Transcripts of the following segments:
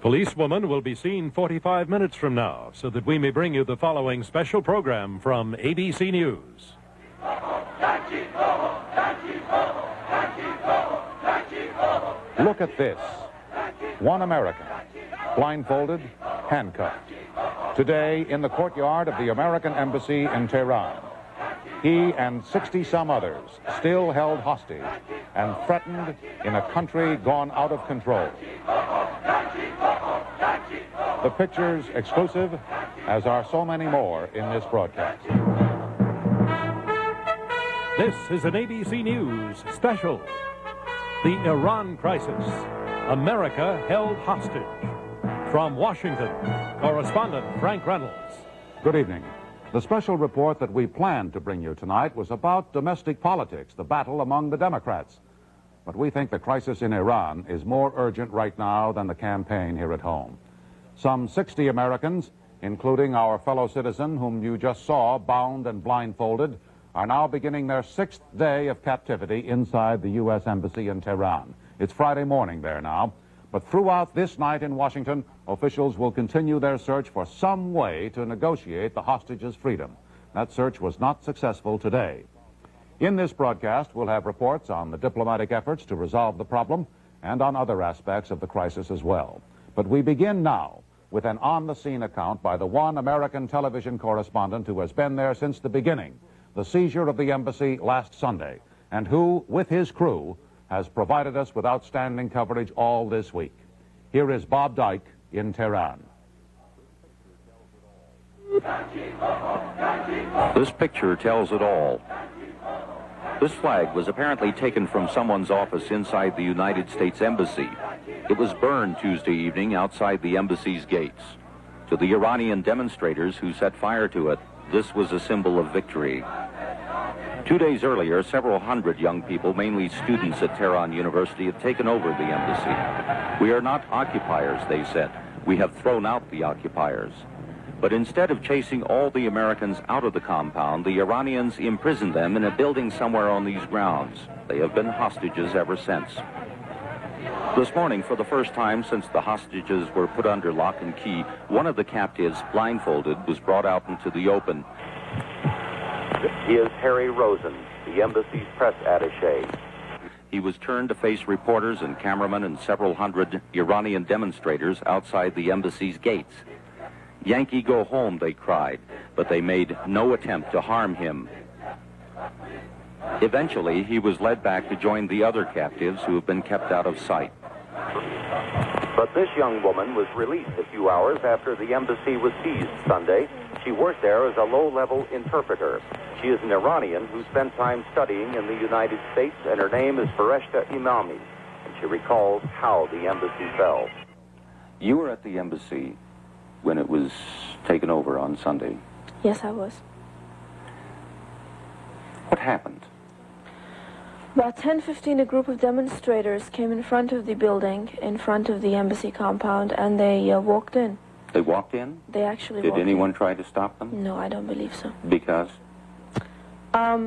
Policewoman will be seen 45 minutes from now so that we may bring you the following special program from ABC News. Look at this. One American, blindfolded, handcuffed. Today, in the courtyard of the American Embassy in Tehran, he and 60-some others still held hostage and threatened in a country gone out of control. The pictures exclusive, as are so many more in this broadcast. This is an ABC News special. The Iran crisis. America held hostage. From Washington, correspondent Frank Reynolds. Good evening. The special report that we planned to bring you tonight was about domestic politics, the battle among the Democrats. But we think the crisis in Iran is more urgent right now than the campaign here at home. Some 60 Americans, including our fellow citizen whom you just saw bound and blindfolded, are now beginning their 6th day of captivity inside the U.S. Embassy in Tehran. It's Friday morning there now, but throughout this night in Washington, officials will continue their search for some way to negotiate the hostages' freedom. That search was not successful today. In this broadcast, we'll have reports on the diplomatic efforts to resolve the problem and on other aspects of the crisis as well. But we begin now with an on-the-scene account by the one American television correspondent who has been there since the beginning, the seizure of the embassy last Sunday, and who, with his crew, has provided us with outstanding coverage all this week. Here is Bob Dyke in Tehran. This picture tells it all. This flag was apparently taken from someone's office inside the United States Embassy. It was burned Tuesday evening outside the embassy's gates. To the Iranian demonstrators who set fire to it, this was a symbol of victory. 2 days earlier, several hundred young people, mainly students at Tehran University, had taken over the embassy. We are not occupiers, they said. We have thrown out the occupiers. But instead of chasing all the Americans out of the compound, the Iranians imprisoned them in a building somewhere on these grounds. They have been hostages ever since. This morning, for the first time since the hostages were put under lock and key, one of the captives, blindfolded, was brought out into the open. He is Harry Rosen, the embassy's press attaché. He was turned to face reporters and cameramen and several hundred Iranian demonstrators outside the embassy's gates. "Yankee, go home," they cried, but they made no attempt to harm him. Eventually, he was led back to join the other captives who have been kept out of sight. But this young woman was released a few hours after the embassy was seized Sunday. She worked there as a low-level interpreter. She is an Iranian who spent time studying in the United States, and her name is Fareshta Imami, and she recalls how the embassy fell. You were at the embassy when it was taken over on Sunday. Yes, I was. What happened? About 10:15, a group of demonstrators came in front of the building, in front of the embassy compound, and they walked in. They walked in? They actually walked in. Did anyone try to stop them? No, I don't believe so. Because?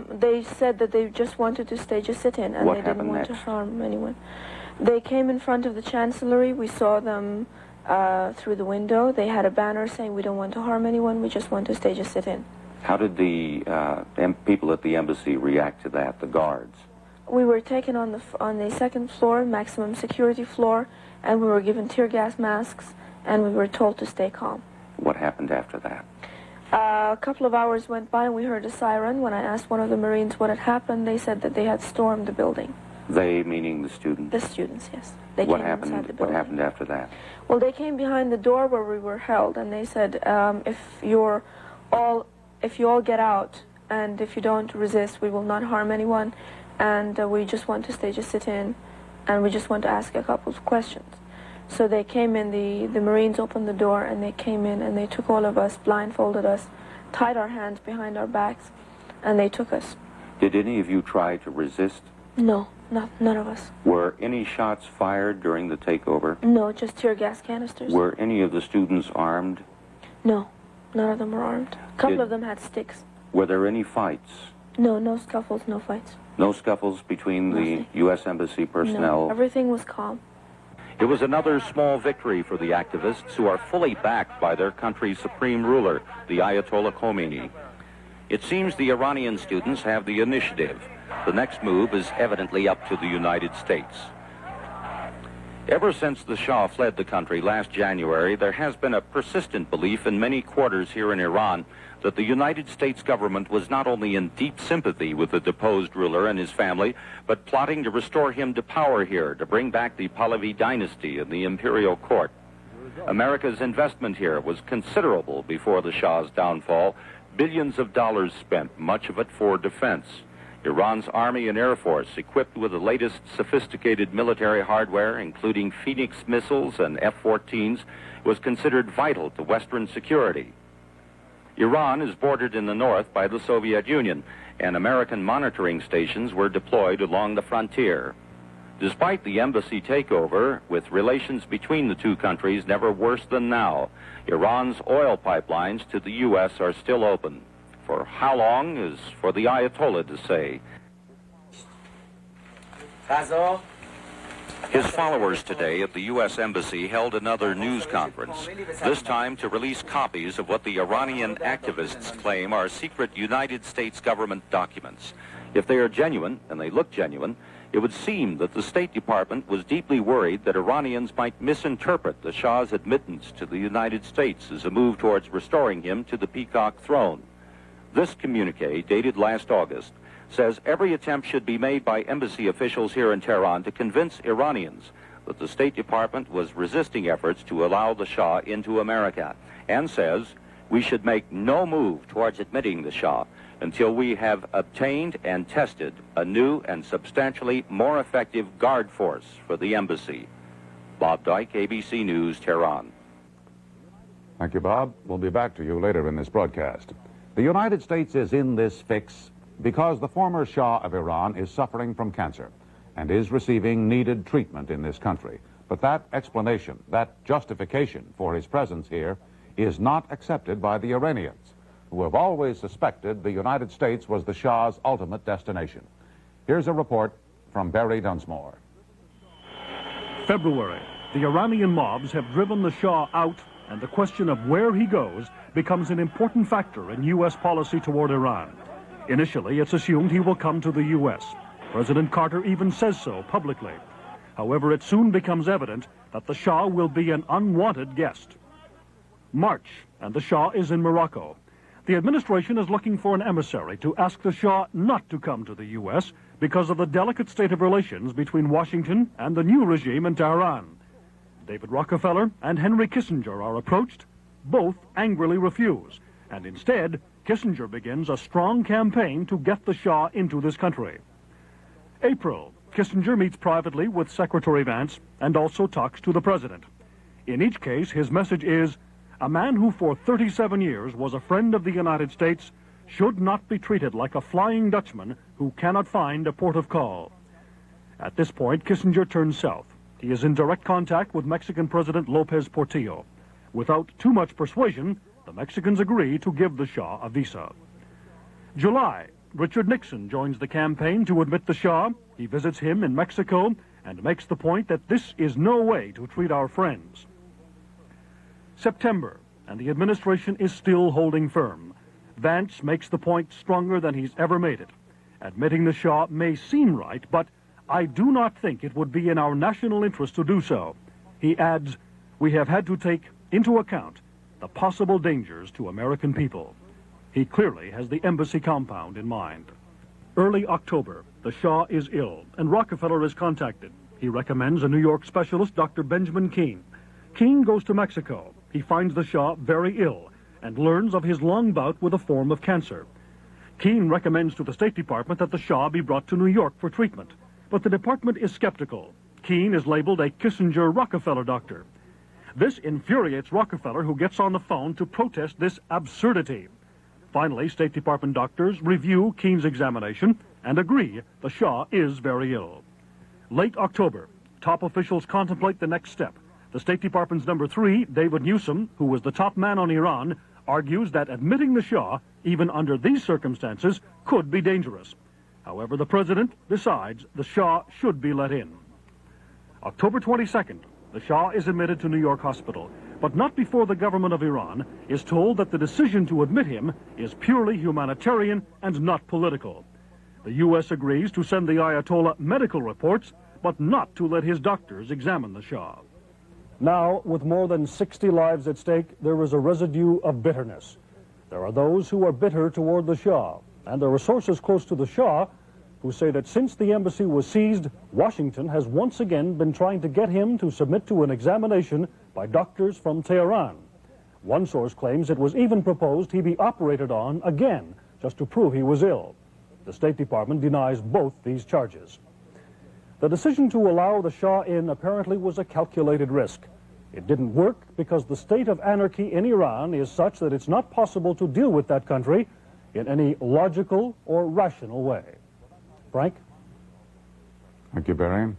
They said that they just wanted to stage a sit-in, and they didn't want to harm anyone. They came in front of the chancellery. We saw them through the window. They had a banner saying, "We don't want to harm anyone, we just want to stage a sit-in." How did the people at the embassy react to that, the guards? We were taken on the second floor, maximum security floor, and we were given tear gas masks, and we were told to stay calm. What happened after that? A couple of hours went by and we heard a siren. When I asked one of the Marines what had happened, they said that they had stormed the building. They, meaning the students? The students, yes. They came inside the building. What happened after that? Well, they came behind the door where we were held, and they said, if you all get out, and if you don't resist, we will not harm anyone, and we just want to stage a sit-in, and we just want to ask a couple of questions. So they came in, the Marines opened the door, and they came in, and they took all of us, blindfolded us, tied our hands behind our backs, and they took us. Did any of you try to resist? No, none of us. Were any shots fired during the takeover? No, just tear gas canisters. Were any of the students armed? No, none of them were armed. A couple of them had sticks. Were there any fights? No, no scuffles, no fights. No scuffles between the U.S. Embassy personnel? No, everything was calm. It was another small victory for the activists who are fully backed by their country's supreme ruler, the Ayatollah Khomeini. It seems the Iranian students have the initiative. The next move is evidently up to the United States. Ever since the Shah fled the country last January, there has been a persistent belief in many quarters here in Iran that the United States government was not only in deep sympathy with the deposed ruler and his family, but plotting to restore him to power here, to bring back the Pahlavi dynasty in the imperial court. America's investment here was considerable before the Shah's downfall. Billions of dollars spent, much of it for defense. Iran's Army and Air Force, equipped with the latest sophisticated military hardware, including Phoenix missiles and F-14s, was considered vital to Western security. Iran is bordered in the north by the Soviet Union, and American monitoring stations were deployed along the frontier. Despite the embassy takeover, with relations between the two countries never worse than now, Iran's oil pipelines to the U.S. are still open. For how long is for the Ayatollah to say. His followers today at the U.S. Embassy held another news conference, this time to release copies of what the Iranian activists claim are secret United States government documents. If they are genuine, and they look genuine, it would seem that the State Department was deeply worried that Iranians might misinterpret the Shah's admittance to the United States as a move towards restoring him to the peacock throne. This communique, dated last August, says every attempt should be made by embassy officials here in Tehran to convince Iranians that the State Department was resisting efforts to allow the Shah into America, and says we should make no move towards admitting the Shah until we have obtained and tested a new and substantially more effective guard force for the embassy. Bob Dyke, ABC News, Tehran. Thank you, Bob. We'll be back to you later in this broadcast. The United States is in this fix because the former Shah of Iran is suffering from cancer and is receiving needed treatment in this country. But that explanation, that justification for his presence here is not accepted by the Iranians, who have always suspected the United States was the Shah's ultimate destination. Here's a report from Barry Dunsmore. February. The Iranian mobs have driven the Shah out, and the question of where he goes becomes an important factor in U.S. policy toward Iran. Initially, it's assumed he will come to the U.S. President Carter even says so publicly. However, it soon becomes evident that the Shah will be an unwanted guest. March, and the Shah is in Morocco. The administration is looking for an emissary to ask the Shah not to come to the U.S. because of the delicate state of relations between Washington and the new regime in Tehran. David Rockefeller and Henry Kissinger are approached. Both angrily refuse, and instead, Kissinger begins a strong campaign to get the Shah into this country. April, Kissinger meets privately with Secretary Vance and also talks to the president. In each case, his message is, a man who for 37 years was a friend of the United States should not be treated like a Flying Dutchman who cannot find a port of call. At this point, Kissinger turns south. He is in direct contact with Mexican President López Portillo. Without too much persuasion, the Mexicans agree to give the Shah a visa. July, Richard Nixon joins the campaign to admit the Shah. He visits him in Mexico and makes the point that this is no way to treat our friends. September, and the administration is still holding firm. Vance makes the point stronger than he's ever made it. Admitting the Shah may seem right, but I do not think it would be in our national interest to do so. He adds, we have had to take into account the possible dangers to American people. He clearly has the embassy compound in mind. Early October, the Shah is ill, and Rockefeller is contacted. He recommends a New York specialist, Dr. Benjamin Keene. Keene goes to Mexico. He finds the Shah very ill and learns of his long bout with a form of cancer. Keene recommends to the State Department that the Shah be brought to New York for treatment, but the department is skeptical. Keene is labeled a Kissinger-Rockefeller doctor. This infuriates Rockefeller, who gets on the phone to protest this absurdity. Finally, State Department doctors review Keene's examination and agree the Shah is very ill. Late October, top officials contemplate the next step. The State Department's number 3, David Newsom, who was the top man on Iran, argues that admitting the Shah, even under these circumstances, could be dangerous. However, the president decides the Shah should be let in. October 22nd, The Shah is admitted to New York Hospital, but not before the government of Iran is told that the decision to admit him is purely humanitarian and not political. The U.S. agrees to send the Ayatollah medical reports, but not to let his doctors examine the Shah. Now, with more than 60 lives at stake, there is a residue of bitterness. There are those who are bitter toward the Shah, and there are sources close to the Shah who say that since the embassy was seized, Washington has once again been trying to get him to submit to an examination by doctors from Tehran. One source claims it was even proposed he be operated on again, just to prove he was ill. The State Department denies both these charges. The decision to allow the Shah in apparently was a calculated risk. It didn't work because the state of anarchy in Iran is such that it's not possible to deal with that country in any logical or rational way. Frank? Thank you, Barry.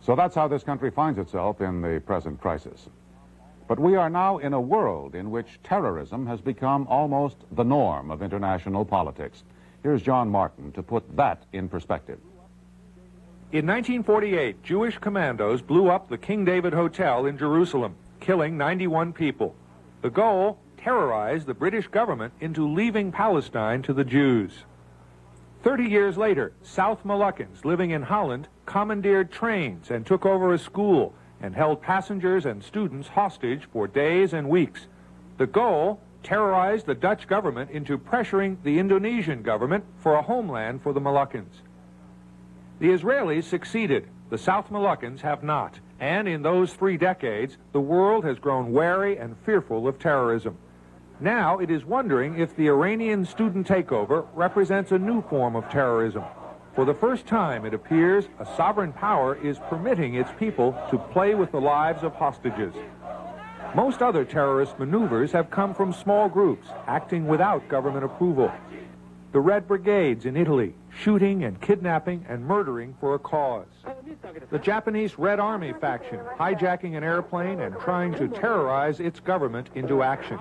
So that's how this country finds itself in the present crisis. But we are now in a world in which terrorism has become almost the norm of international politics. Here's John Martin to put that in perspective. In 1948, Jewish commandos blew up the King David Hotel in Jerusalem, killing 91 people. The goal? Terrorize the British government into leaving Palestine to the Jews. 30 years later, South Moluccans living in Holland commandeered trains and took over a school and held passengers and students hostage for days and weeks. The goal? Terrorize the Dutch government into pressuring the Indonesian government for a homeland for the Moluccans. The Israelis succeeded. The South Moluccans have not. And in those 3 decades, the world has grown wary and fearful of terrorism. Now it is wondering if the Iranian student takeover represents a new form of terrorism. For the first time, it appears a sovereign power is permitting its people to play with the lives of hostages. Most other terrorist maneuvers have come from small groups acting without government approval. The Red Brigades in Italy, shooting and kidnapping and murdering for a cause. The Japanese Red Army faction, hijacking an airplane and trying to terrorize its government into action.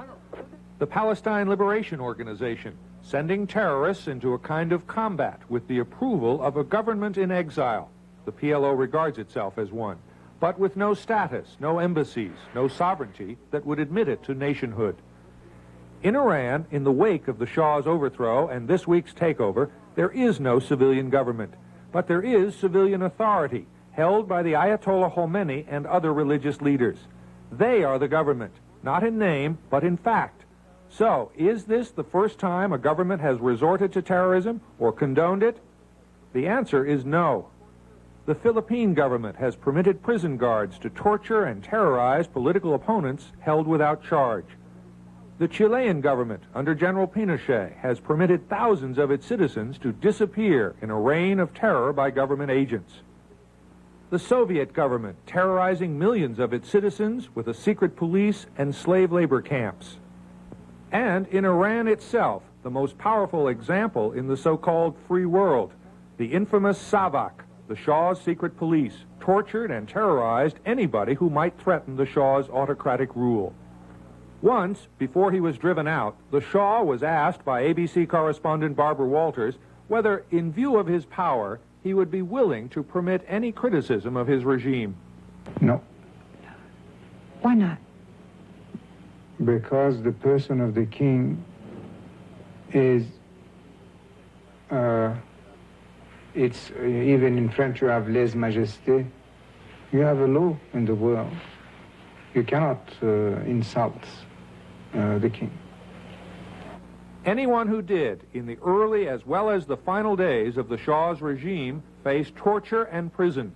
The Palestine Liberation Organization, sending terrorists into a kind of combat with the approval of a government in exile. The PLO regards itself as one, but with no status, no embassies, no sovereignty that would admit it to nationhood. In Iran, in the wake of the Shah's overthrow and this week's takeover, there is no civilian government, but there is civilian authority held by the Ayatollah Khomeini and other religious leaders. They are the government, not in name, but in fact. So, is this the first time a government has resorted to terrorism or condoned it? The answer is no. The Philippine government has permitted prison guards to torture and terrorize political opponents held without charge. The Chilean government, under General Pinochet, has permitted thousands of its citizens to disappear in a reign of terror by government agents. The Soviet government terrorizing millions of its citizens with a secret police and slave labor camps. And in Iran itself, the most powerful example in the so-called free world, the infamous Savak, the Shah's secret police, tortured and terrorized anybody who might threaten the Shah's autocratic rule. Once, before he was driven out, the Shah was asked by ABC correspondent Barbara Walters whether, in view of his power, he would be willing to permit any criticism of his regime. No. Why not? Because the person of the king is, it's even in French you have lèse-majesté. You have a law in the world. You cannot insult the king. Anyone who did, in the early as well as the final days of the Shah's regime, faced torture and prison.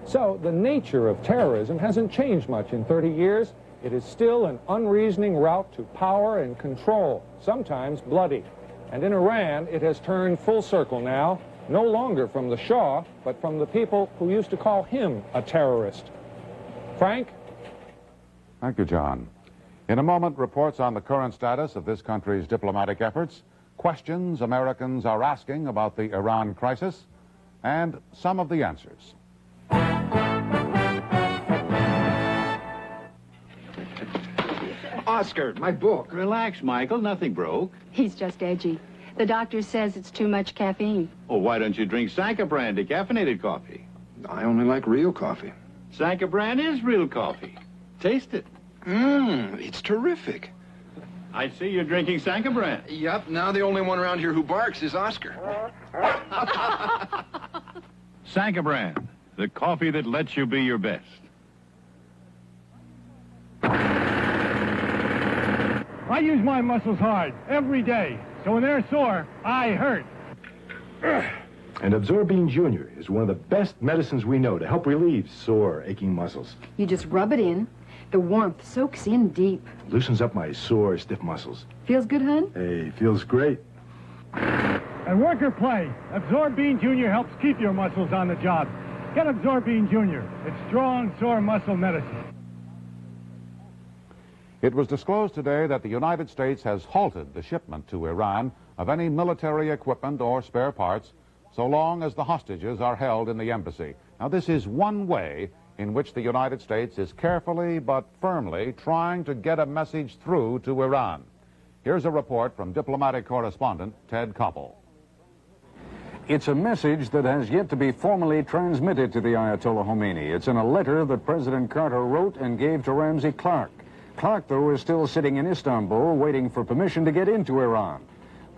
So the nature of terrorism hasn't changed much in 30 years. It is still an unreasoning route to power and control, sometimes bloody. And in Iran, it has turned full circle now, no longer from the Shah, but from the people who used to call him a terrorist. Frank? Thank you, John. In a moment, reports on the current status of this country's diplomatic efforts, questions Americans are asking about the Iran crisis, and some of the answers. Oscar, my book. Relax, Michael. Nothing broke. He's just edgy. The doctor says it's too much caffeine. Oh, why don't you drink Sanka brand, decaffeinated coffee? I only like real coffee. Sanka-Bran is real coffee. Taste it. It's terrific. I see you're drinking Sanka-Bran. Yep, now the only one around here who barks is Oscar. Sanka-Bran, the coffee that lets you be your best. I use my muscles hard every day, so when they're sore, I hurt. And Absorbine Junior is one of the best medicines we know to help relieve sore, aching muscles. You just rub it in. The warmth soaks in deep. Loosens up my sore, stiff muscles. Feels good, hun? Hey, feels great. At work or play, Absorbine Junior helps keep your muscles on the job. Get Absorbine Junior. It's strong, sore muscle medicine. It was disclosed today that the United States has halted the shipment to Iran of any military equipment or spare parts so long as the hostages are held in the embassy. Now, this is one way in which the United States is carefully but firmly trying to get a message through to Iran. Here's a report from diplomatic correspondent Ted Koppel. It's a message that has yet to be formally transmitted to the Ayatollah Khomeini. It's in a letter that President Carter wrote and gave to Ramsey Clark. Clark, though, is still sitting in Istanbul waiting for permission to get into Iran.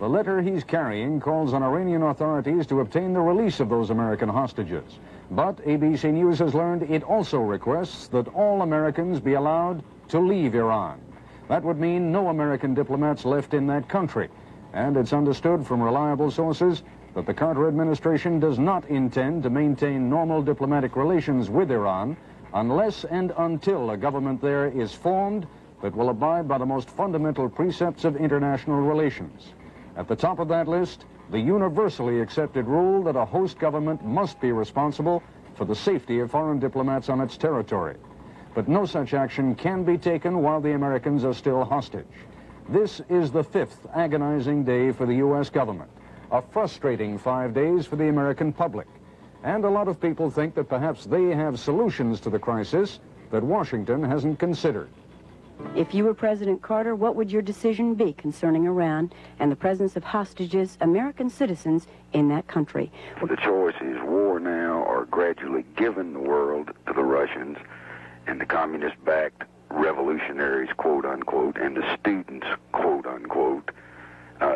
The letter he's carrying calls on Iranian authorities to obtain the release of those American hostages. But ABC News has learned it also requests that all Americans be allowed to leave Iran. That would mean no American diplomats left in that country. And it's understood from reliable sources that the Carter administration does not intend to maintain normal diplomatic relations with Iran unless and until a government there is formed that will abide by the most fundamental precepts of international relations. At the top of that list, the universally accepted rule that a host government must be responsible for the safety of foreign diplomats on its territory. But no such action can be taken while the Americans are still hostage. This is the fifth agonizing day for the U.S. government, a frustrating 5 days for the American public. And a lot of people think that perhaps they have solutions to the crisis that Washington hasn't considered. If you were President Carter, what would your decision be concerning Iran and the presence of hostages, American citizens, in that country? The choice is war now or gradually giving the world to the Russians and the communist-backed revolutionaries, quote unquote, and the students, quote unquote.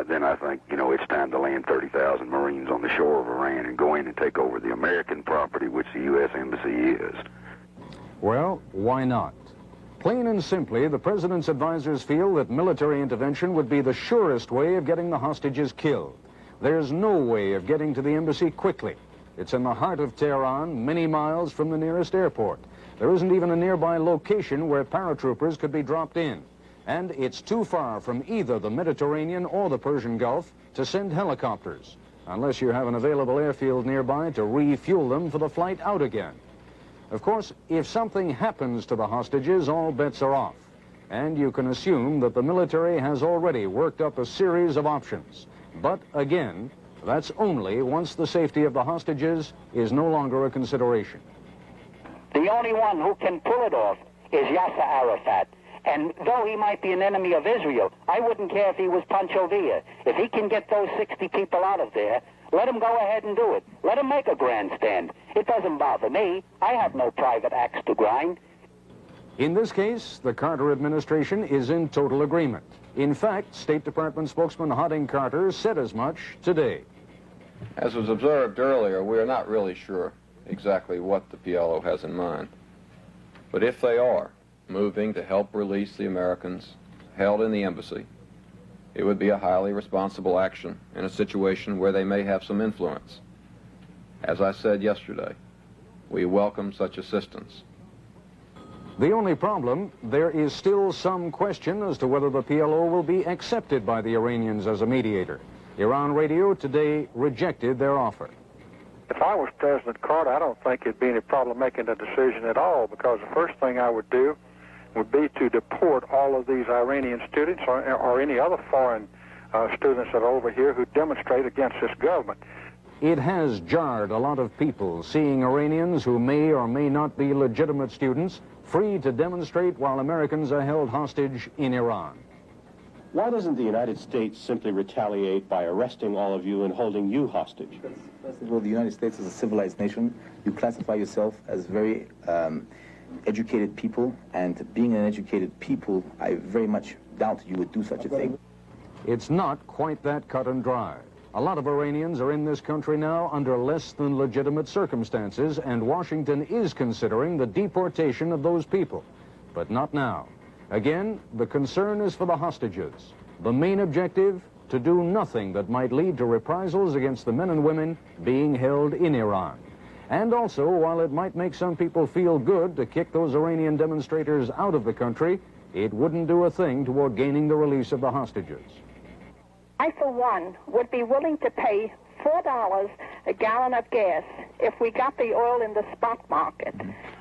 Then I think, it's time to land 30,000 Marines on the shore of Iran and go in and take over the American property, which the U.S. Embassy is. Well, why not? Plain and simply, the president's advisors feel that military intervention would be the surest way of getting the hostages killed. There's no way of getting to the embassy quickly. It's in the heart of Tehran, many miles from the nearest airport. There isn't even a nearby location where paratroopers could be dropped in. And it's too far from either the Mediterranean or the Persian Gulf to send helicopters, unless you have an available airfield nearby to refuel them for the flight out again. Of course, if something happens to the hostages, all bets are off. And you can assume that the military has already worked up a series of options. But again, that's only once the safety of the hostages is no longer a consideration. The only one who can pull it off is Yasser Arafat. And though he might be an enemy of Israel, I wouldn't care if he was Pancho Villa. If he can get those 60 people out of there, let him go ahead and do it. Let him make a grandstand. It doesn't bother me. I have no private axe to grind. In this case, the Carter administration is in total agreement. In fact, State Department spokesman Harding Carter said as much today. As was observed earlier, we are not really sure exactly what the PLO has in mind. But if they are moving to help release the Americans held in the embassy, it would be a highly responsible action in a situation where they may have some influence. As I said yesterday, we welcome such assistance. The only problem, there is still some question as to whether the PLO will be accepted by the Iranians as a mediator. Iran Radio today rejected their offer. If I was President Carter, I don't think it'd be any problem making a decision at all, because the first thing I would do would be to deport all of these Iranian students or any other foreign students that are over here who demonstrate against this government. It has jarred a lot of people seeing Iranians who may or may not be legitimate students free to demonstrate while Americans are held hostage in Iran. Why doesn't the United States simply retaliate by arresting all of you and holding you hostage? First of all, the United States is a civilized nation. You classify yourself as very educated people, and being an educated people, I very much doubt you would do such a thing. It's not quite that cut and dry. A lot of Iranians are in this country now under less than legitimate circumstances, and Washington is considering the deportation of those people. But not now. Again, the concern is for the hostages. The main objective, to do nothing that might lead to reprisals against the men and women being held in Iran. And also, while it might make some people feel good to kick those Iranian demonstrators out of the country, it wouldn't do a thing toward gaining the release of the hostages. I, for one, would be willing to pay $4 a gallon of gas if we got the oil in the spot market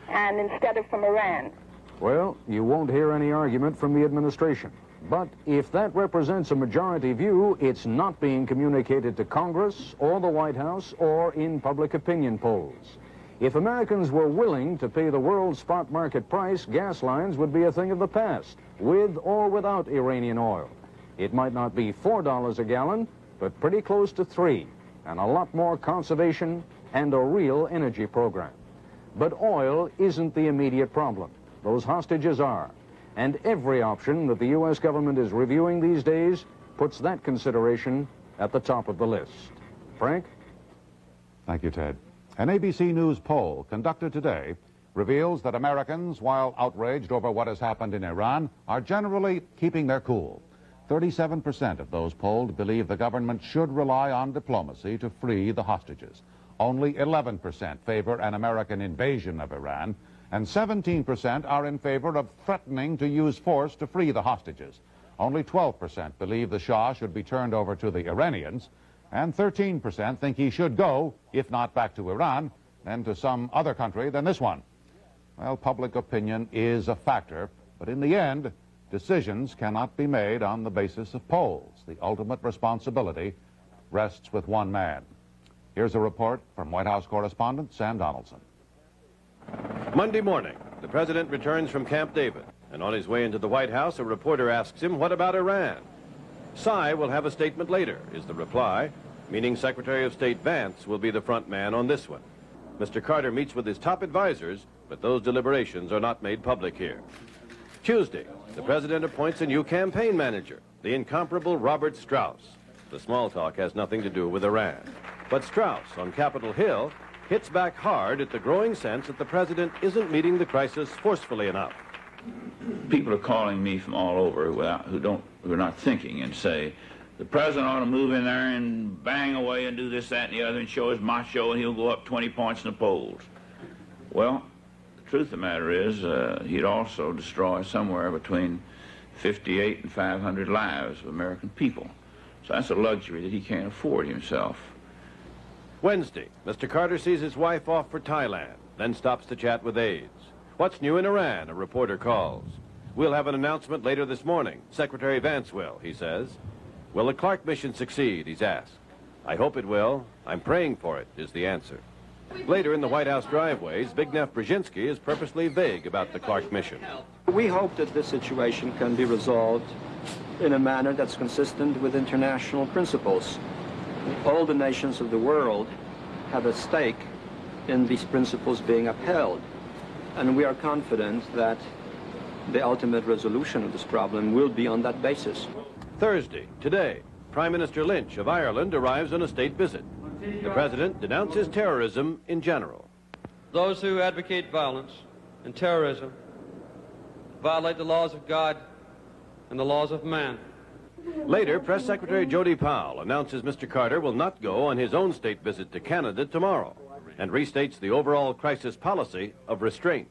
and instead of from Iran. Well, you won't hear any argument from the administration. But if that represents a majority view, it's not being communicated to Congress or the White House or in public opinion polls. If Americans were willing to pay the world spot market price, gas lines would be a thing of the past, with or without Iranian oil. It might not be $4 a gallon, but pretty close to $3, and a lot more conservation and a real energy program. But oil isn't the immediate problem. Those hostages are. And every option that the U.S. government is reviewing these days puts that consideration at the top of the list. Frank? Thank you, Ted. An ABC News poll conducted today reveals that Americans, while outraged over what has happened in Iran, are generally keeping their cool. 37% of those polled believe the government should rely on diplomacy to free the hostages. Only 11% favor an American invasion of Iran, and 17% are in favor of threatening to use force to free the hostages. Only 12% believe the Shah should be turned over to the Iranians, and 13% think he should go, if not back to Iran, then to some other country than this one. Well, public opinion is a factor, but in the end, decisions cannot be made on the basis of polls. The ultimate responsibility rests with one man. Here's a report from White House correspondent Sam Donaldson. Monday morning, the president returns from Camp David, and on his way into the White House, a reporter asks him, "What about Iran?" "Cy will have a statement later," is the reply, meaning Secretary of State Vance will be the front man on this one. Mr. Carter meets with his top advisors, but those deliberations are not made public here. Tuesday, the president appoints a new campaign manager, the incomparable Robert Strauss. The small talk has nothing to do with Iran. But Strauss, on Capitol Hill, hits back hard at the growing sense that the president isn't meeting the crisis forcefully enough. People are calling me from all over who are not thinking and say, the president ought to move in there and bang away and do this, that, and the other and show his macho and he'll go up 20 points in the polls. Well, the truth of the matter is he'd also destroy somewhere between 58 and 500 lives of American people. So that's a luxury that he can't afford himself. Wednesday, Mr. Carter sees his wife off for Thailand, then stops to chat with aides. "What's new in Iran?" a reporter calls. "We'll have an announcement later this morning. Secretary Vance will," he says. "Will the Clark mission succeed?" he's asked. "I hope it will. I'm praying for it," is the answer. Later in the White House driveways, Zbigniew Brzezinski is purposely vague about the Clark mission. We hope that this situation can be resolved in a manner that's consistent with international principles. All the nations of the world have a stake in these principles being upheld, and we are confident that the ultimate resolution of this problem will be on that basis. Thursday, today, Prime Minister Lynch of Ireland arrives on a state visit. The president denounces terrorism in general. Those who advocate violence and terrorism violate the laws of God and the laws of man. Later, Press Secretary Jody Powell announces Mr. Carter will not go on his own state visit to Canada tomorrow and restates the overall crisis policy of restraint.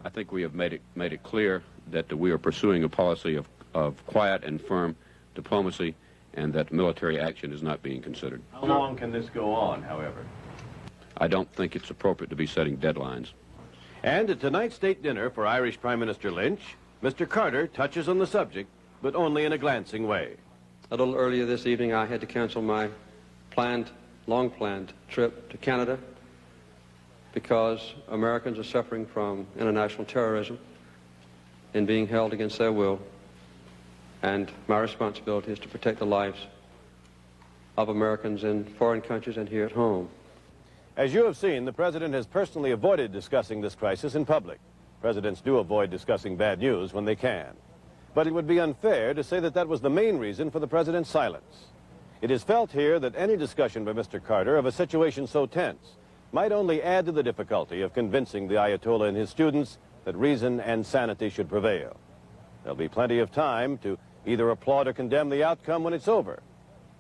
I think we have made it clear that we are pursuing a policy of quiet and firm diplomacy and that military action is not being considered. How long can this go on, however? I don't think it's appropriate to be setting deadlines. And at tonight's state dinner for Irish Prime Minister Lynch, Mr. Carter touches on the subject, but only in a glancing way. A little earlier this evening, I had to cancel my long-planned trip to Canada because Americans are suffering from international terrorism and being held against their will And my responsibility is to protect the lives of Americans in foreign countries and here at home. As you have seen, the president has personally avoided discussing this crisis in public. Presidents do avoid discussing bad news when they can. But it would be unfair to say that that was the main reason for the president's silence. It is felt here that any discussion by Mr. Carter of a situation so tense might only add to the difficulty of convincing the Ayatollah and his students that reason and sanity should prevail. There'll be plenty of time to either applaud or condemn the outcome when it's over.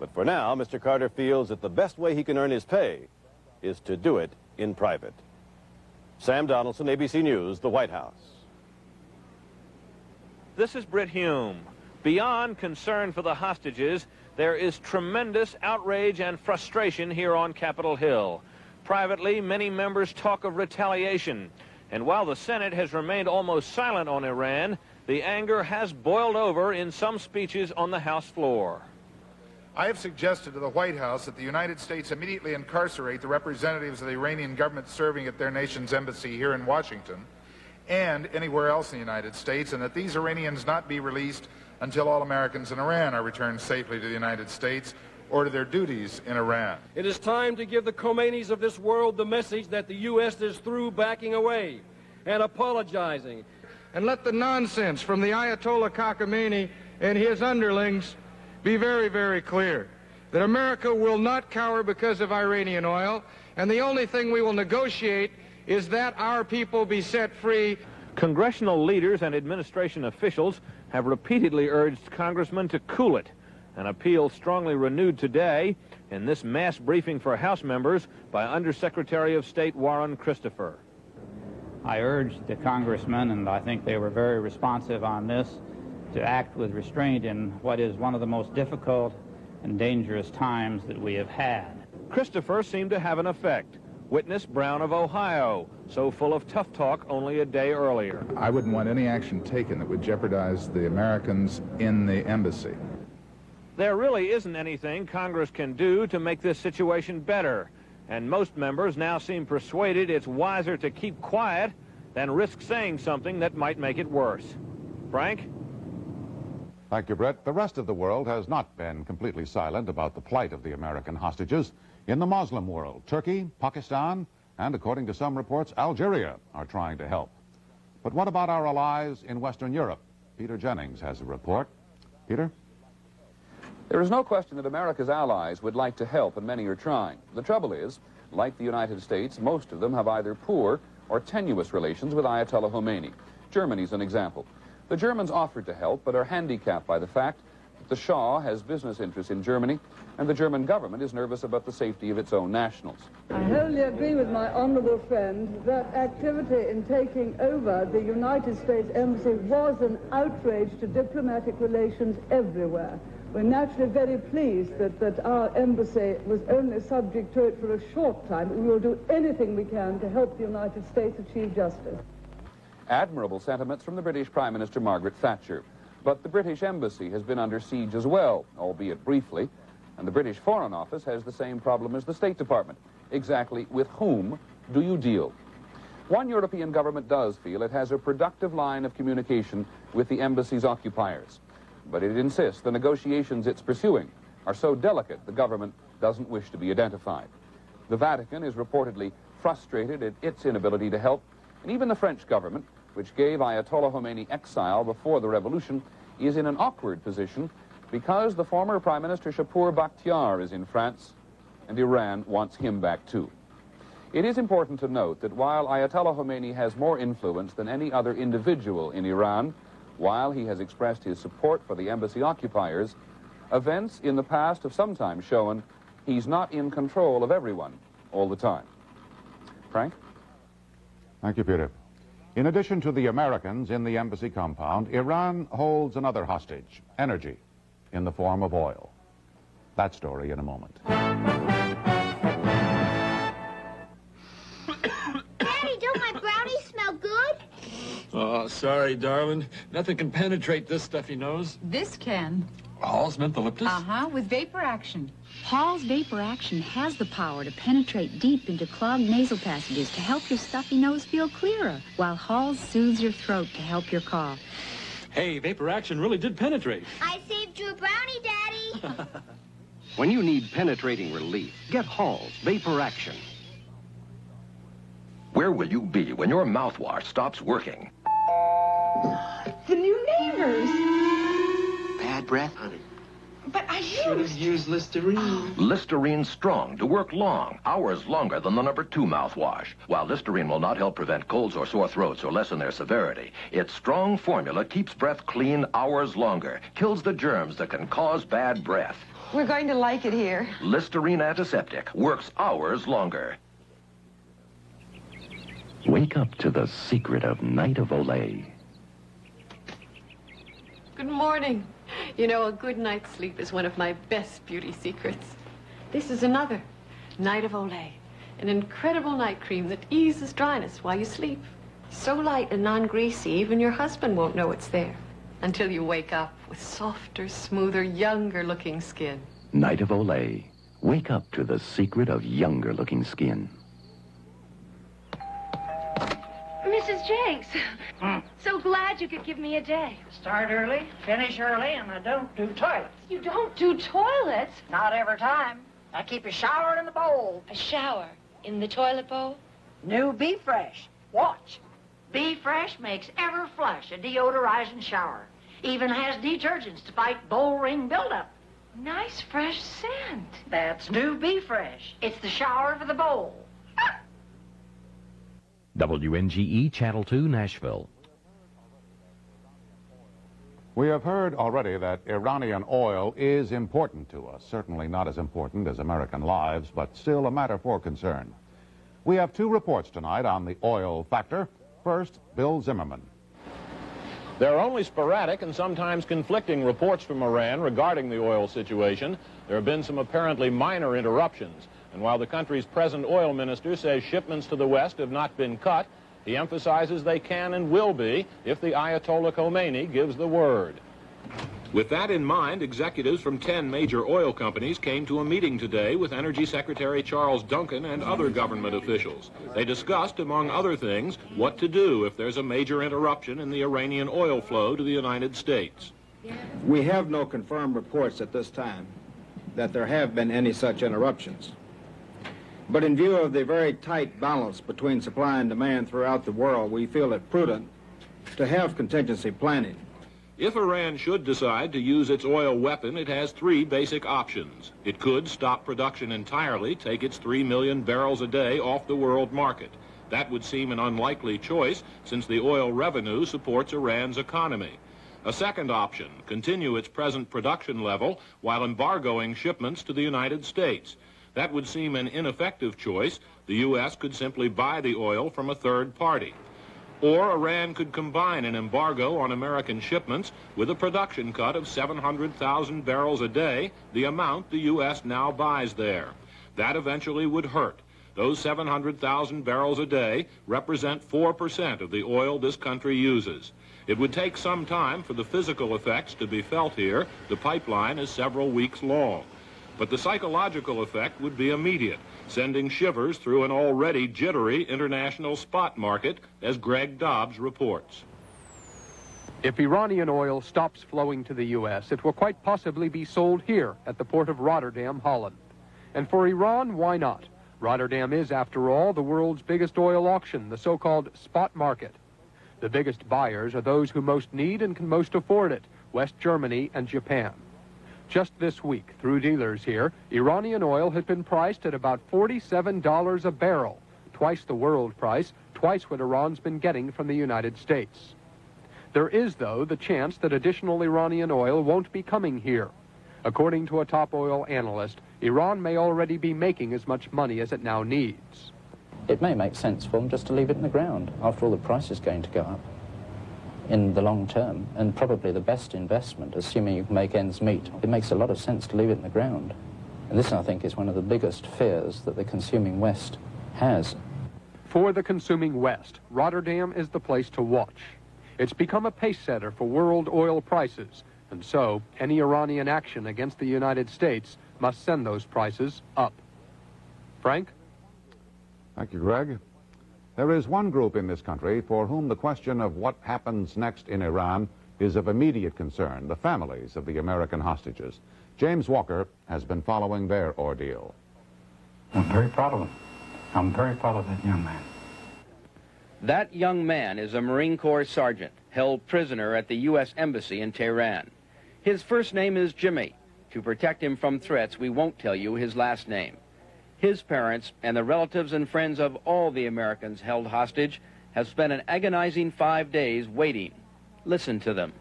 But for now, Mr. Carter feels that the best way he can earn his pay is to do it in private. Sam Donaldson, ABC News, the White House. This is Britt Hume. Beyond concern for the hostages, there is tremendous outrage and frustration here on Capitol Hill. Privately, many members talk of retaliation. And while the Senate has remained almost silent on Iran, the anger has boiled over in some speeches on the House floor. I have suggested to the White House that the United States immediately incarcerate the representatives of the Iranian government serving at their nation's embassy here in Washington and anywhere else in the United States, and that these Iranians not be released until all Americans in Iran are returned safely to the United States or to their duties in Iran. It is time to give the Khomeinis of this world the message that the U.S. is through backing away and apologizing. And let the nonsense from the Ayatollah Khamenei and his underlings be very, very clear. That America will not cower because of Iranian oil, and the only thing we will negotiate is that our people be set free. Congressional leaders and administration officials have repeatedly urged congressmen to cool it, an appeal strongly renewed today in this mass briefing for House members by Undersecretary of State Warren Christopher. I urged the congressmen, and I think they were very responsive on this, to act with restraint in what is one of the most difficult and dangerous times that we have had. Christopher seemed to have an effect. Witness Brown of Ohio, so full of tough talk only a day earlier. I wouldn't want any action taken that would jeopardize the Americans in the embassy. There really isn't anything Congress can do to make this situation better, and most members now seem persuaded it's wiser to keep quiet than risk saying something that might make it worse. Frank? Thank you, Brett. The rest of the world has not been completely silent about the plight of the American hostages. In the Muslim world, Turkey, Pakistan, and according to some reports, Algeria are trying to help. But what about our allies in Western Europe? Peter Jennings has a report. Peter? There is no question that America's allies would like to help, and many are trying. The trouble is, like the United States, most of them have either poor or tenuous relations with Ayatollah Khomeini. Germany's an example. The Germans offered to help, but are handicapped by the fact that the Shah has business interests in Germany, and the German government is nervous about the safety of its own nationals. I wholly agree with my honourable friend that activity in taking over the United States Embassy was an outrage to diplomatic relations everywhere. We're naturally very pleased that our embassy was only subject to it for a short time, but we will do anything we can to help the United States achieve justice. Admirable sentiments from the British Prime Minister Margaret Thatcher. But the British Embassy has been under siege as well, albeit briefly, and the British Foreign Office has the same problem as the State Department. Exactly with whom do you deal? One European government does feel it has a productive line of communication with the embassy's occupiers, but it insists the negotiations it's pursuing are so delicate the government doesn't wish to be identified. The Vatican is reportedly frustrated at its inability to help, and even the French government, which gave Ayatollah Khomeini exile before the revolution, is in an awkward position because the former Prime Minister Shapur Bakhtiar is in France, and Iran wants him back too. It is important to note that while Ayatollah Khomeini has more influence than any other individual in Iran, while he has expressed his support for the embassy occupiers, events in the past have sometimes shown he's not in control of everyone all the time. Frank? Thank you, Peter. In addition to the Americans in the embassy compound, Iran holds another hostage, energy, in the form of oil. That story in a moment. Daddy, don't my brownies smell good? Oh, sorry, darling. Nothing can penetrate this stuffy nose. This can. Hall's Mentholyptus? Uh-huh, with vapor action. Hall's vapor action has the power to penetrate deep into clogged nasal passages to help your stuffy nose feel clearer, while Hall's soothes your throat to help your cough. Hey, vapor action really did penetrate. I saved you a brownie, Daddy. When you need penetrating relief, get Hall's Vapor Action. Where will you be when your mouthwash stops working? The new neighbors. Bad breath, honey. But I Should have used Listerine. Listerine's strong to work long, hours longer than the #2 mouthwash. While Listerine will not help prevent colds or sore throats or lessen their severity, its strong formula keeps breath clean hours longer, kills the germs that can cause bad breath. We're going to like it here. Listerine Antiseptic works hours longer. Wake up to the secret of Night of Olay. Good morning. You know, a good night's sleep is one of my best beauty secrets. This is another, Night of Olay, an incredible night cream that eases dryness while you sleep. So light and non-greasy, even your husband won't know it's there until you wake up with softer, smoother, younger-looking skin. Night of Olay. Wake up to the secret of younger-looking skin. Mrs. Jakes, so glad you could give me a day. Start early, finish early, and I don't do toilets. You don't do toilets? Not every time. I keep a shower in the bowl. A shower in the toilet bowl? New Be Fresh. Watch. Be Fresh makes Everflush a deodorizing shower. Even has detergents to fight bowl ring buildup. Nice fresh scent. That's New Be Fresh. It's the shower for the bowl. WNGE Channel 2, Nashville. We have heard already that Iranian oil is important to us. Certainly not as important as American lives, but still a matter for concern. We have two reports tonight on the oil factor. First, Bill Zimmerman. There are only sporadic and sometimes conflicting reports from Iran regarding the oil situation. There have been some apparently minor interruptions. And while the country's present oil minister says shipments to the West have not been cut, he emphasizes they can and will be if the Ayatollah Khomeini gives the word. With that in mind, executives from 10 major oil companies came to a meeting today with Energy Secretary Charles Duncan and other government officials. They discussed, among other things, what to do if there's a major interruption in the Iranian oil flow to the United States. We have no confirmed reports at this time that there have been any such interruptions. But in view of the very tight balance between supply and demand throughout the world, we feel it prudent to have contingency planning. If Iran should decide to use its oil weapon, it has three basic options. It could stop production entirely, take its 3 million barrels a day off the world market. That would seem an unlikely choice, since the oil revenue supports Iran's economy. A second option, continue its present production level while embargoing shipments to the United States. That would seem an ineffective choice. The U.S. could simply buy the oil from a third party. Or Iran could combine an embargo on American shipments with a production cut of 700,000 barrels a day, the amount the U.S. now buys there. That eventually would hurt. Those 700,000 barrels a day represent 4% of the oil this country uses. It would take some time for the physical effects to be felt here. The pipeline is several weeks long. But the psychological effect would be immediate, sending shivers through an already jittery international spot market, as Greg Dobbs reports. If Iranian oil stops flowing to the U.S., it will quite possibly be sold here at the port of Rotterdam, Holland. And for Iran, why not? Rotterdam is, after all, the world's biggest oil auction, the so-called spot market. The biggest buyers are those who most need and can most afford it, West Germany and Japan. Just this week, through dealers here, Iranian oil has been priced at about $47 a barrel, twice the world price, twice what Iran's been getting from the United States. There is, though, the chance that additional Iranian oil won't be coming here. According to a top oil analyst, Iran may already be making as much money as it now needs. It may make sense for them just to leave it in the ground. After all, the price is going to go up in the long term, and probably the best investment, assuming you can make ends meet. It makes a lot of sense to leave it in the ground. And this, I think, is one of the biggest fears that the consuming West has. For the consuming West, Rotterdam is the place to watch. It's become a pace setter for world oil prices, and so any Iranian action against the United States must send those prices up. Frank? Thank you, Greg. There is one group in this country for whom the question of what happens next in Iran is of immediate concern, the families of the American hostages. James Walker has been following their ordeal. I'm very proud of him. I'm very proud of that young man. That young man is a Marine Corps sergeant held prisoner at the U.S. Embassy in Tehran. His first name is Jimmy. To protect him from threats, we won't tell you his last name. His parents and the relatives and friends of all the Americans held hostage have spent an agonizing 5 days waiting. Listen to them.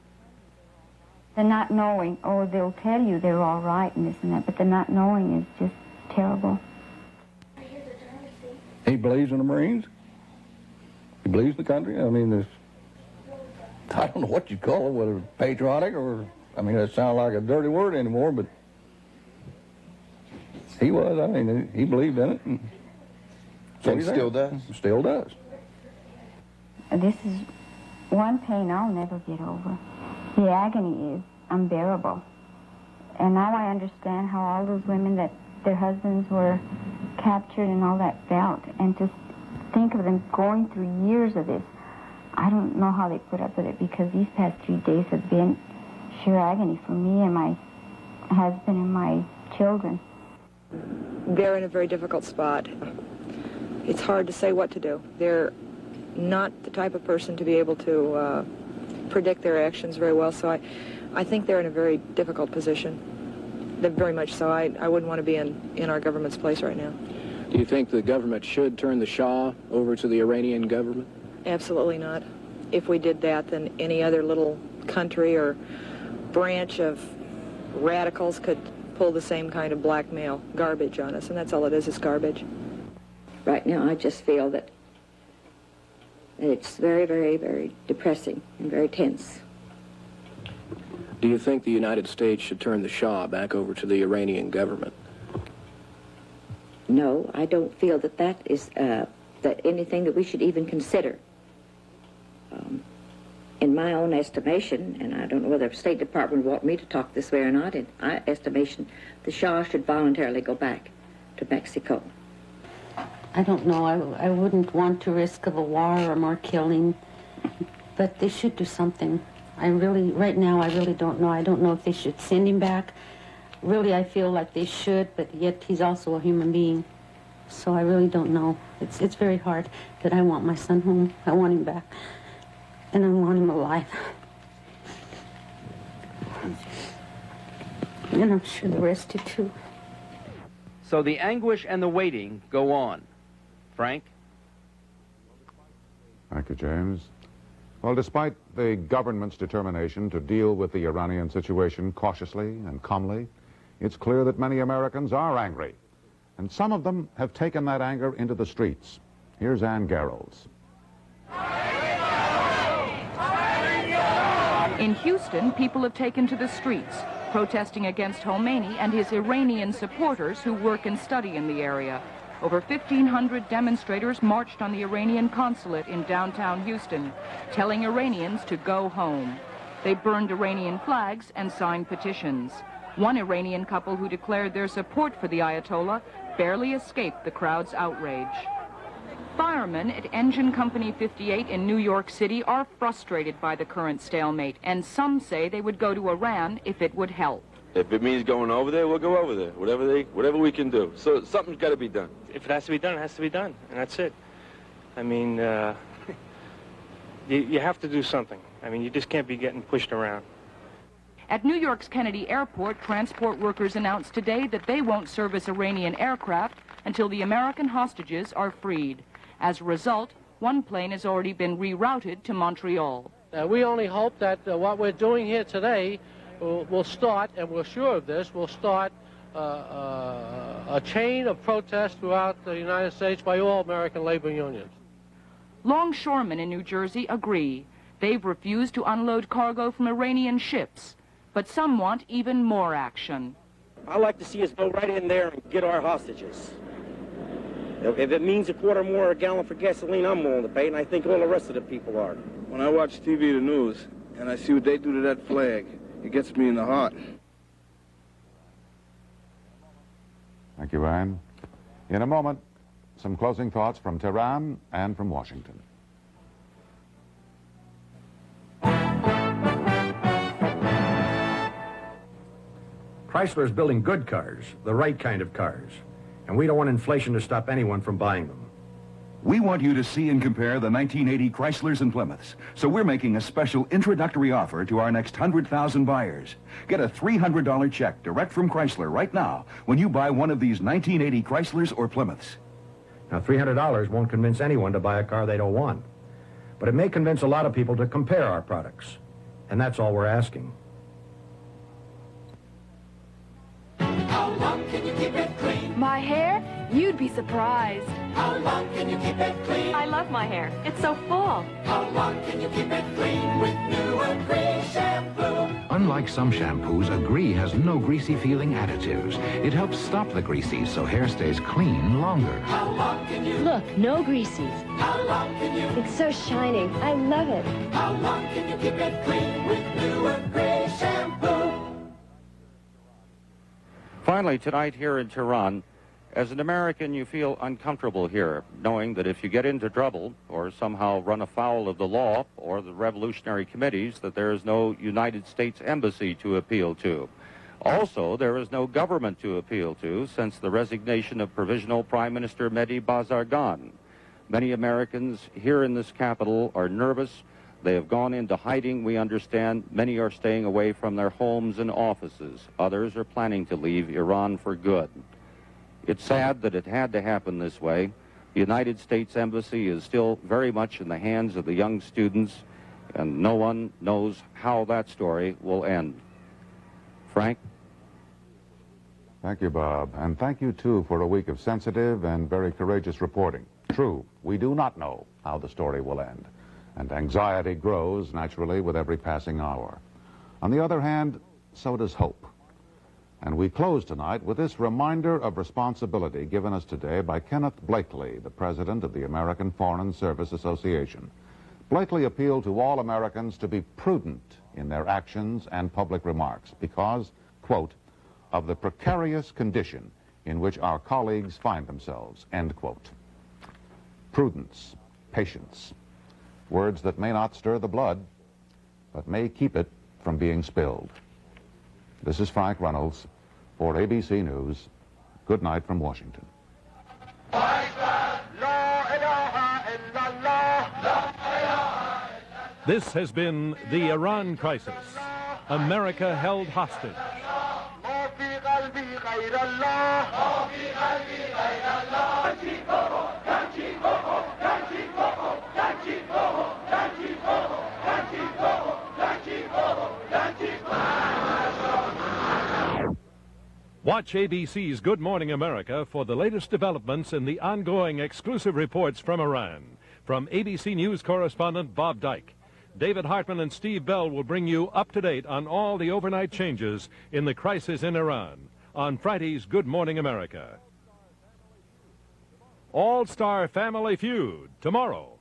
The not knowing, oh, they'll tell you they're all right and this and that, but the not knowing is just terrible. He believes in the Marines. He believes in the country. I mean, there's, I don't know what you call it, whether it's patriotic or, I mean, that sounds like a dirty word anymore, but he was, I mean, he believed in it. And so he still does? Still does. This is one pain I'll never get over. The agony is unbearable. And now I understand how all those women that their husbands were captured and all that felt. And just think of them going through years of this. I don't know how they put up with it, because these past 3 days have been sheer agony for me and my husband and my children. They're in a very difficult spot. It's hard to say what to do. They're not the type of person to be able to predict their actions very well, so I think they're in a very difficult position. They're very much so. I wouldn't want to be in our government's place right now. Do you think the government should turn the Shah over to the Iranian government? Absolutely not. If we did that, then any other little country or branch of radicals could pull the same kind of blackmail garbage on us, and that's all it is garbage. Right now, I just feel that it's very, very, very depressing and very tense. Do you think the United States should turn the Shah back over to the Iranian government? No, I don't feel that that is that anything that we should even consider. In my own estimation, and I don't know whether the State Department would want me to talk this way or not, in my estimation, the Shah should voluntarily go back to Mexico. I don't know. I wouldn't want to risk of a war or more killing, but they should do something. Right now, I really don't know. I don't know if they should send him back. Really, I feel like they should, but yet he's also a human being. So I really don't know. It's very hard, but I want my son home. I want him back, and I want him alive. And I'm sure the rest do too. So the anguish and the waiting go on. Frank? Thank you, James. Well, despite the government's determination to deal with the Iranian situation cautiously and calmly, it's clear that many Americans are angry. And some of them have taken that anger into the streets. Here's Ann Garrels. In Houston, people have taken to the streets, protesting against Khomeini and his Iranian supporters who work and study in the area. Over 1,500 demonstrators marched on the Iranian consulate in downtown Houston, telling Iranians to go home. They burned Iranian flags and signed petitions. One Iranian couple who declared their support for the Ayatollah barely escaped the crowd's outrage. Firemen at Engine Company 58 in New York City are frustrated by the current stalemate, and some say they would go to Iran if it would help. If it means going over there, we'll go over there. Whatever we can do. So something's got to be done. If it has to be done, it has to be done, and that's it. I mean, you have to do something. I mean, you just can't be getting pushed around. At New York's Kennedy Airport, transport workers announced today that they won't service Iranian aircraft until the American hostages are freed. As a result, one plane has already been rerouted to Montreal. We only hope that what we're doing here today will start, and we're sure of this, will start a chain of protests throughout the United States by all American labor unions. Longshoremen in New Jersey agree. They've refused to unload cargo from Iranian ships, but some want even more action. I'd like to see us go right in there and get our hostages. If it means a quarter more a gallon for gasoline, I'm willing to pay, and I think all the rest of the people are. When I watch TV, the news, and I see what they do to that flag, it gets me in the heart. Thank you, Ann. In a moment, some closing thoughts from Tehran and from Washington. Chrysler is building good cars, the right kind of cars, and we don't want inflation to stop anyone from buying them. We want you to see and compare the 1980 Chryslers and Plymouths, so we're making a special introductory offer to our next 100,000 buyers. Get a $300 check direct from Chrysler right now when you buy one of these 1980 Chryslers or Plymouths. Now, $300 won't convince anyone to buy a car they don't want, but it may convince a lot of people to compare our products, and that's all we're asking. How long can you keep it clean? My hair? You'd be surprised. How long can you keep it clean? I love my hair. It's so full. How long can you keep it clean with new Agree shampoo? Unlike some shampoos, Agree has no greasy-feeling additives. It helps stop the greasies so hair stays clean longer. How long can you? Look, no greasies. How long can you? It's so shiny. I love it. How long can you keep it clean with new Agree shampoo? Finally, tonight here in Tehran, as an American, you feel uncomfortable here, knowing that if you get into trouble or somehow run afoul of the law or the revolutionary committees, that there is no United States embassy to appeal to. Also, there is no government to appeal to since the resignation of Provisional Prime Minister Mehdi Bazargan. Many Americans here in this capital are nervous. They have gone into hiding, we understand. Many are staying away from their homes and offices. Others are planning to leave Iran for good. It's sad that it had to happen this way. The United States Embassy is still very much in the hands of the young students, and no one knows how that story will end. Frank? Thank you, Bob. And thank you, too, for a week of sensitive and very courageous reporting. True, we do not know how the story will end, and anxiety grows, naturally, with every passing hour. On the other hand, so does hope. And we close tonight with this reminder of responsibility given us today by Kenneth Blakely, the president of the American Foreign Service Association. Blakely appealed to all Americans to be prudent in their actions and public remarks because, quote, of the precarious condition in which our colleagues find themselves, end quote. Prudence, patience, words that may not stir the blood, but may keep it from being spilled. This is Frank Reynolds for ABC News. Good night from Washington. This has been the Iran crisis. America held hostage. Watch ABC's Good Morning America for the latest developments in the ongoing exclusive reports from Iran. From ABC News correspondent Bob Dyke, David Hartman and Steve Bell will bring you up to date on all the overnight changes in the crisis in Iran on Friday's Good Morning America. All-Star Family Feud tomorrow.